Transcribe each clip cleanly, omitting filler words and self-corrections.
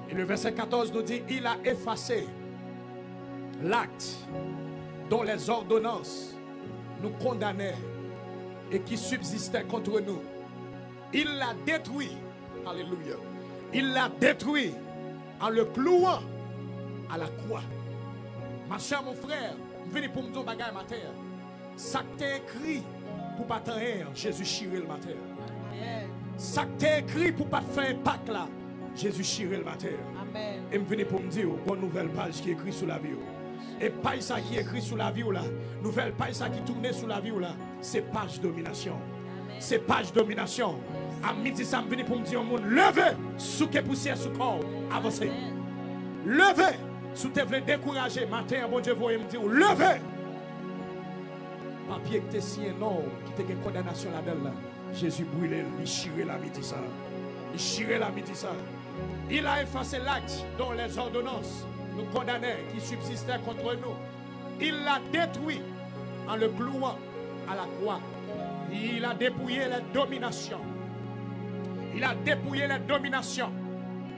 Et le verset 14 nous dit, il a effacé l'acte dont les ordonnances nous condamnaient et qui subsistait contre nous. Il l'a détruit. Alléluia. Il l'a détruit en le clouant à la croix. Ma chère, mon frère, venez pour me dire bagaille matin. Ça que t'es écrit pour pas t'en rire, Jésus chiré le matin. Ça que t'es écrit pour pas faire un pacte là, Jésus chiré le matin. Amen. Et me venez pour me dire, une nouvelle page qui est écrite sous la vie. Et pas ça qui est écrit sous la vie là, nouvelle page ça qui tourne sous la vie là, c'est page domination. C'est page domination. À midi, ça me vient pour me dire au monde, levez, sous que poussière sous corps, avancez. Levez, sous te voulez décourager, matin, bon Dieu, vous me dire, levez. Papier que t'es signé, non, qui te une condamnation là-dedans. Jésus brûlé, il chirait la midi ça. Il chirait la midi ça. Il a effacé l'acte dont les ordonnances nous condamnaient, qui subsistaient contre nous. Il l'a détruit en le clouant à la croix. Il a dépouillé les dominations. Il a dépouillé les dominations.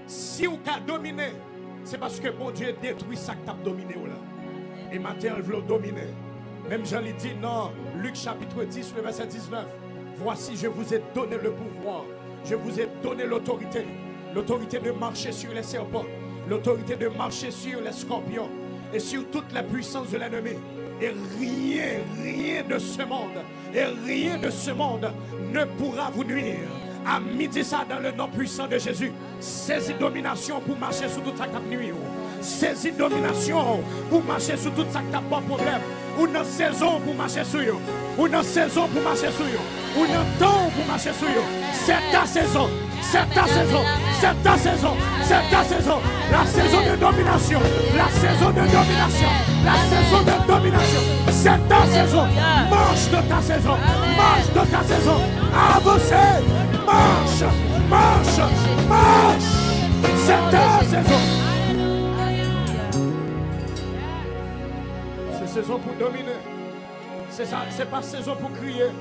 Si vous avez dominé, c'est parce que bon Dieu détruit ça que tu as dominé. Et maintenant, il veut dominer. Même Jean lui dit, non, Luc chapitre 10, le verset 19. Voici, je vous ai donné le pouvoir. Je vous ai donné l'autorité. L'autorité de marcher sur les serpents. L'autorité de marcher sur les scorpions. Et sur toute la puissance de l'ennemi. Et rien de ce monde, et rien de ce monde ne pourra vous nuire. À midi ça dans le nom puissant de Jésus. Saisis domination pour marcher sur tout ça qui a nuit. Saisis domination pour marcher sur tout ça qui a pas problème. Ou dans saison pour marcher sur eux. Ou dans saison pour marcher sur eux. Ou dans temps pour marcher sur eux. C'est ta saison. C'est ta saison. C'est ta saison. C'est ta saison. La saison de domination. La saison de domination. La saison de domination. C'est ta saison. Marche de ta saison. Marche de ta saison. Avancez. Marche. Marche. Marche. C'est ta saison. C'est saison pour dominer. C'est ça. C'est pas saison pour crier.